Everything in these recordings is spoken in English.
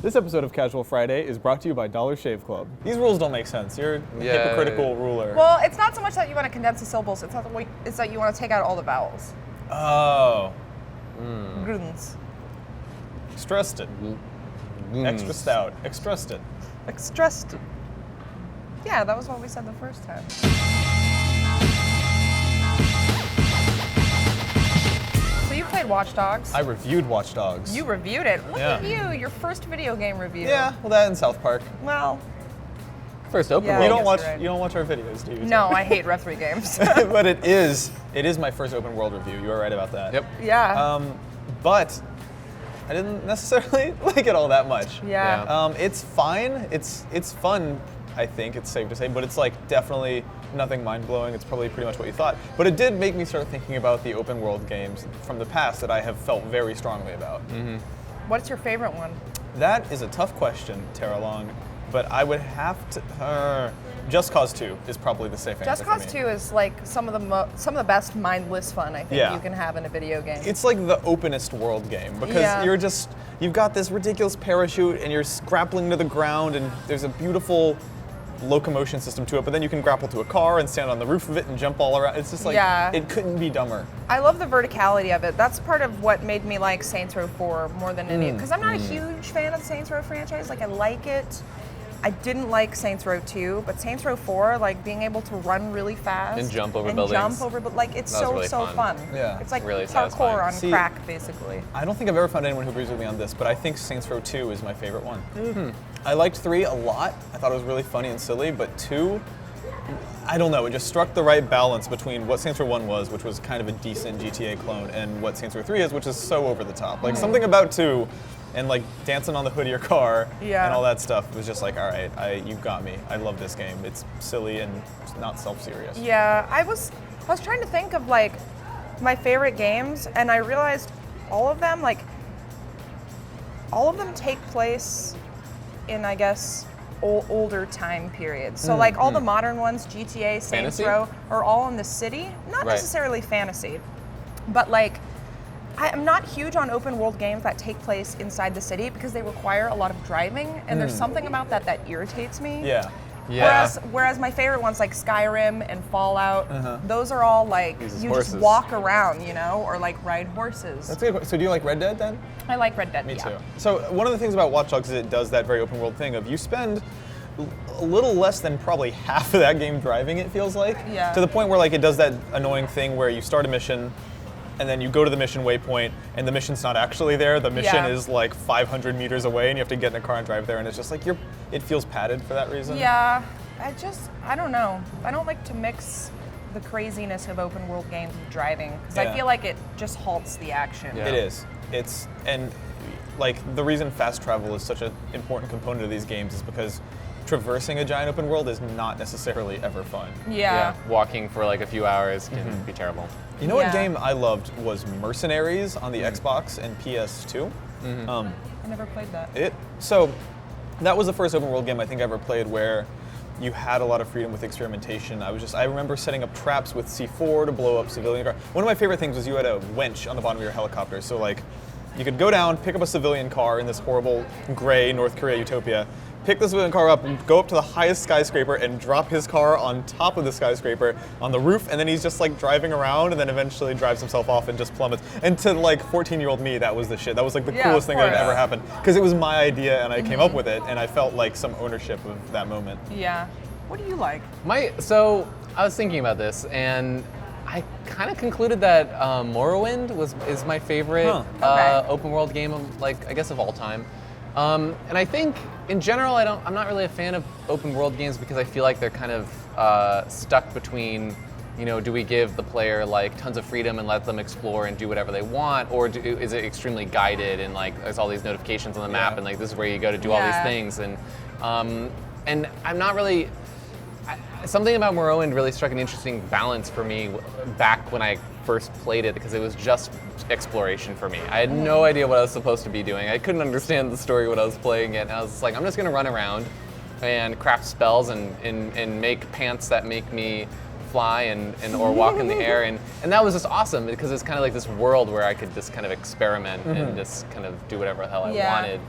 This episode of Casual Friday is brought to you by Dollar Shave Club. These rules don't make sense. You're a hypocritical ruler. Well, it's not so much that you want to condense the syllables, it's that you want to take out all the vowels. Oh. Grunts. Extrusted. Extra stout. Extrusted. Extrusted. Yeah, that was what we said the first time. So you played Watch Dogs. I reviewed Watch Dogs. You reviewed it. Look at you, your first video game review. Yeah, well, that in South Park. Well, First open Yeah, world. You don't watch. you're right. You don't watch our videos, do you? no, I hate Ref3 games. But it is my first open world review. You are right about that. Yep. Yeah. But I didn't necessarily like it all that much. Yeah. It's fine. It's fun. I think it's safe to say, but it's like definitely nothing mind-blowing. It's probably pretty much what you thought. But it did make me start thinking about the open world games from the past that I have felt very strongly about. What's your favorite one? That is a tough question, Tara Long, but I would have to. Just Cause 2 is probably the safe answer. Just Cause for me. 2 is like some of the best mindless fun I think you can have in a video game. It's like the openest world game because you've got this ridiculous parachute and you're grappling to the ground and there's a beautiful locomotion system to it, but then you can grapple to a car and stand on the roof of it and jump all around. It's just like, it couldn't be dumber. I love the verticality of it. That's part of what made me like Saints Row 4 more than any, because I'm not a huge fan of the Saints Row franchise. Like I like it. I didn't like Saints Row 2, but Saints Row 4, like being able to run really fast And jump over buildings. But like it's That was so really fun. fun. Yeah. It's like Really parkour satisfying. on See, crack, basically. I don't think I've ever found anyone who agrees with me on this, but I think Saints Row 2 is my favorite one. I liked 3 a lot. I thought it was really funny and silly, but 2, I don't know, it just struck the right balance between what Saints Row 1 was, which was kind of a decent GTA clone, and what Saints Row 3 is, which is so over the top. Like something about 2 and like dancing on the hood of your car and all that stuff was just like, all right, you got me. I love this game. It's silly and not self-serious. Yeah, I was trying to think of like my favorite games, and I realized all of them take place in, I guess, older time periods. So like all the modern ones, GTA, Saints Fantasy? Row, are all in the city. Not necessarily fantasy, but like I'm not huge on open world games that take place inside the city because they require a lot of driving, and there's something about that irritates me. Yeah. Whereas my favorite ones like Skyrim and Fallout, those are all like you horses. just walk around, or like ride horses. That's good. So do you like Red Dead then? I like Red Dead. Me too. So one of the things about Watch Dogs is it does that very open world thing of you spend a little less than probably half of that game driving, it feels like. Yeah. To the point where like it does that annoying thing where you start a mission and then you go to the mission waypoint and the mission's not actually there. The mission is like 500 meters away and you have to get in a car and drive there, and it's just like it feels padded for that reason. Yeah, I don't know. I don't like to mix the craziness of open world games with driving because I feel like it just halts the action. Yeah. It is. And like the reason fast travel is such an important component of these games is because traversing a giant open world is not necessarily ever fun. Yeah. Walking for like a few hours can be terrible. You know what game I loved was Mercenaries on the Xbox and PS2. I never played that. So that was the first open world game I think I ever played where you had a lot of freedom with experimentation. I remember setting up traps with C4 to blow up civilian cars. One of my favorite things was you had a winch on the bottom of your helicopter. So like you could go down, pick up a civilian car in this horrible gray North Korea utopia, pick the civilian car up, go up to the highest skyscraper and drop his car on top of the skyscraper on the roof, and then he's just like driving around and then eventually drives himself off and just plummets. And to like 14-year-old me, that was the shit. That was like the coolest thing that had ever happened because it was my idea and I came up with it and I felt like some ownership of that moment. Yeah. What do you like? So I was thinking about this, and I kind of concluded that Morrowind is my favorite open world game of I guess of all time. And I think in general I'm not really a fan of open world games because I feel like they're kind of stuck between, do we give the player like tons of freedom and let them explore and do whatever they want, or is it extremely guided and like there's all these notifications on the map and like this is where you go to do all these things, and I'm not really. Something about Morrowind really struck an interesting balance for me back when I first played it because it was just exploration for me. I had no idea what I was supposed to be doing. I couldn't understand the story when I was playing it. And I was just like, I'm just going to run around and craft spells and make pants that make me fly and or walk in the air, and that was just awesome because it's kind of like this world where I could just kind of experiment and just kind of do whatever the hell I wanted.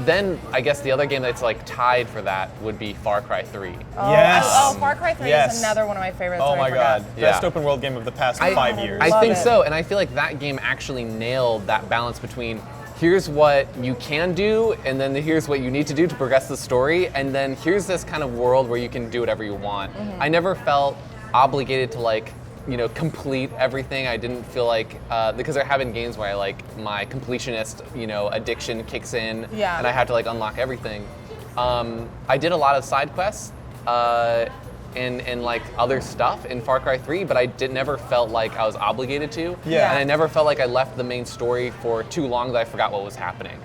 Then I guess the other game that's like tied for that would be Far Cry 3. Oh, Far Cry 3 is another one of my favorites. Oh my god, best Yeah. open world game of the past 5 years. I Love think it. so, and I feel like that game actually nailed that balance between here's what you can do, and then here's what you need to do to progress the story, and then here's this kind of world where you can do whatever you want. I never felt obligated to like, complete everything. I didn't feel like, because there have been games where I like my completionist, addiction kicks in, and I have to like unlock everything. I did a lot of side quests, and like other stuff in Far Cry 3, but I never felt like I was obligated to. Yeah. And I never felt like I left the main story for too long that I forgot what was happening.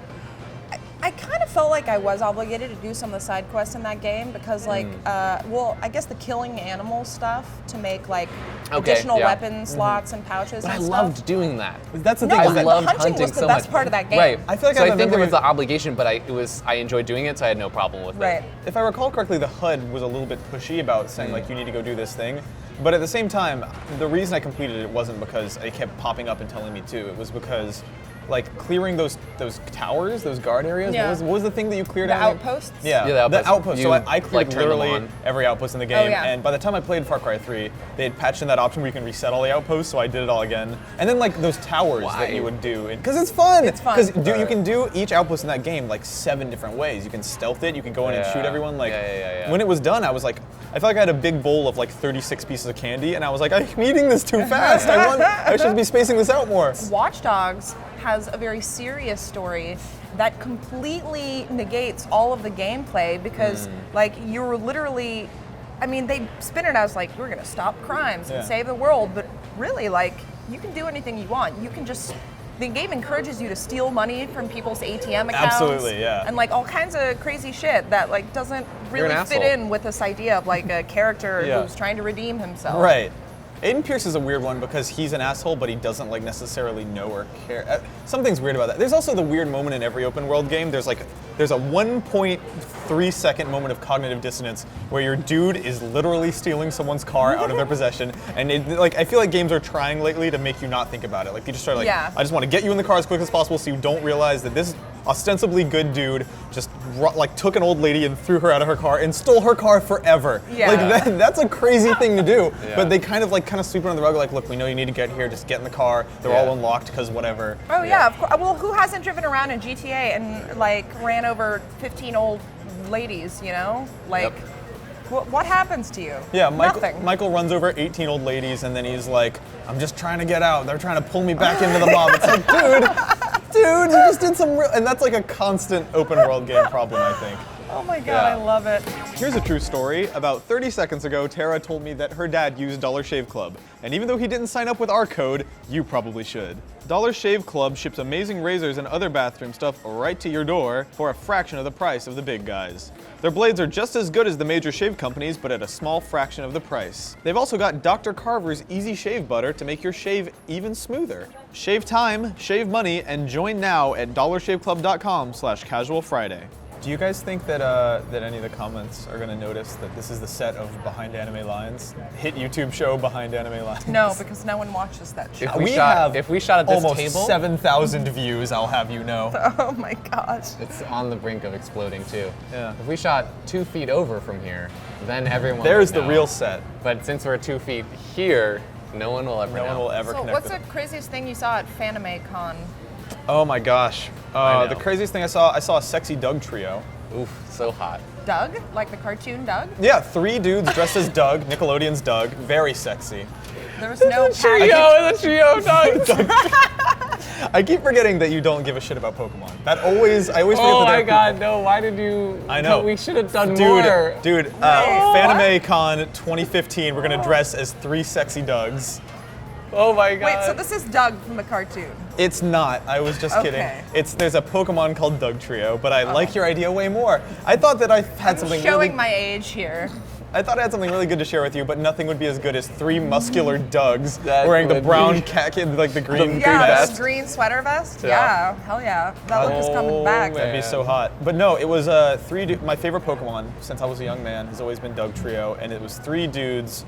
I kind of felt like I was obligated to do some of the side quests in that game because, like, I guess the killing animal stuff to make like additional weapon slots and pouches. But I and loved stuff. doing that. That's the No, thing. I is that loved hunting was the so best much. part of that game. Right. I feel like so I I think there remember was the obligation, but I enjoyed doing it, so I had no problem with Right. it. If I recall correctly, the HUD was a little bit pushy about saying like you need to go do this thing. But at the same time, the reason I completed it wasn't because it kept popping up and telling me to. It was because like clearing those towers, those guard areas. Yeah. What was the thing that you cleared The out? outposts? Yeah, Yeah, the the outposts. outposts. So You, I cleared like, turn them literally on. every outpost in the game. yeah. And by the time I played Far Cry 3, they had patched in that option where you can reset all the outposts. So I did it all again. And then like those towers Why? that you would do, because it's fun. It's fun. Because you can do each outpost in that game like 7 different ways. You can stealth it. You can go in and Yeah. shoot everyone. Like Yeah. when it was done, I was like, I felt like I had a big bowl of like 36 pieces of candy, and I was like, I'm eating this too fast. I should be spacing this out more. Watch Dogs has a very serious story that completely negates all of the gameplay because, like, you're literally, I mean, they spin it as like, we're gonna stop crimes and Yeah. save the world, but really, like, you can do anything you want. You can just, the game encourages you to steal money from people's ATM accounts. Absolutely, yeah. And like all kinds of crazy shit that like doesn't You're really an fit asshole. in with this idea of like a character Yeah. who's trying to redeem himself. Right. Aiden Pierce is a weird one because he's an asshole, but he doesn't like necessarily know or care. Something's weird about that. There's also the weird moment in every open world game. There's a 1.3 second moment of cognitive dissonance where your dude is literally stealing someone's car out of their possession, and I feel like games are trying lately to make you not think about it. Like they just try to Yeah. I just want to get you in the car as quick as possible so you don't realize that this ostensibly good dude just took an old lady and threw her out of her car and stole her car forever. Yeah. Like that's a crazy thing to do. Yeah. But they kind of sweep it under the rug. Like, look, we know you need to get here. Just get in the car. They're Yeah. all unlocked because whatever. Oh yeah, of course. Well, who hasn't driven around in GTA and like ran over 15 old ladies? You know, like, what happens to you? Yeah, Nothing. Michael runs over 18 old ladies and then he's like, I'm just trying to get out. They're trying to pull me back into the mob. It's like, dude, you just did some real, and that's like a constant open world game problem, I think. Oh my god, Yeah. I love it. Here's a true story. About 30 seconds ago, Tara told me that her dad used Dollar Shave Club. And even though he didn't sign up with our code, you probably should. Dollar Shave Club ships amazing razors and other bathroom stuff right to your door for a fraction of the price of the big guys. Their blades are just as good as the major shave companies, but at a small fraction of the price. They've also got Dr. Carver's Easy Shave Butter to make your shave even smoother. Shave time, shave money, and join now at dollarshaveclub.com/casualfriday. Do you guys think that that any of the comments are going to notice that this is the set of Behind Anime Lines? Hit YouTube show Behind Anime Lines. No, because no one watches that show. If we shot at this almost table, 7,000 views, I'll have you know. Oh my gosh. it's on the brink of exploding too. Yeah. If we shot 2 feet over from here, then everyone There's would the know. real set. But since we're 2 feet here, no one will ever No know. one will ever So connect what's the the craziest thing you saw at Fanime Con? Oh my gosh. I know. The craziest thing I saw a sexy Doug trio. Oof, so hot. Doug? Like the cartoon Doug? Yeah, 3 dudes dressed as Doug, Nickelodeon's Doug. Very sexy. There was no The trio, Doug. I keep forgetting that you don't give a shit about Pokemon. I always forget Oh that there my are god, no, why did you? I know. We should have done Dude, more. Fanime Con 2015, we're gonna dress as 3 sexy Dougs. Oh my god. Wait, so this is Doug from the cartoon. It's not. I was just kidding. Okay. There's a Pokemon called Doug Trio, but I like your idea way more. I thought that I had something Showing really. my age here. I thought I had something really good to share with you, but nothing would be as good as 3 muscular Dougs That wearing the would brown be- khaki, like the green Yeah, vest. this green sweater vest. Yeah. Yeah, hell yeah. That look is coming back. That'd be so hot. But no, it was my favorite Pokemon since I was a young man has always been Doug Trio, and it was 3 dudes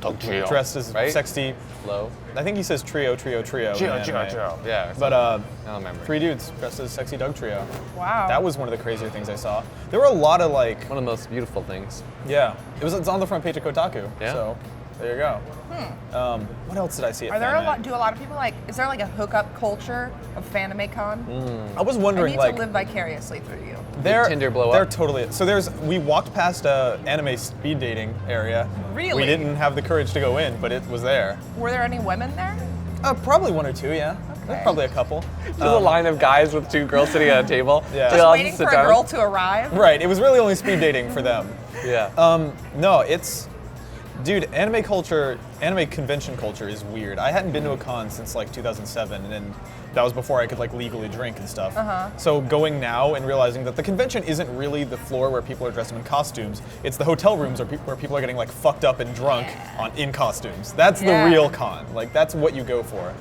dressed as Right? sexy. Low. I think he says trio. in the anime. Yeah. But I don't remember. 3 dudes dressed as sexy Doug Trio. Wow. That was one of the crazier things I saw. There were a lot of like, One of the most beautiful things. yeah, it's on the front page of Kotaku. Yeah. So there you go. What else did I see? At Are there Fanime? do a lot of people like, is there like a hookup culture of Fanime Con? I was I wondering need like to live vicariously through you. they're Tinder blow they're up? totally so we walked past a anime speed dating area. Really? We didn't have the courage to go in, but it was there. Were there any women there? Probably 1 or 2, yeah. Okay. Probably a couple. Just a line of guys with 2 girls sitting at a table. Yeah. They Just all waiting sit for down. a girl to arrive? Right. It was really only speed dating for them. Yeah. No, it's, dude, anime culture, anime convention culture is weird. I hadn't been to a con since like 2007, and that was before I could like legally drink and stuff. So going now and realizing that the convention isn't really the floor where people are dressed in costumes. It's the hotel rooms where people are getting like fucked up and drunk in costumes. That's Yeah. the real con. Like that's what you go for.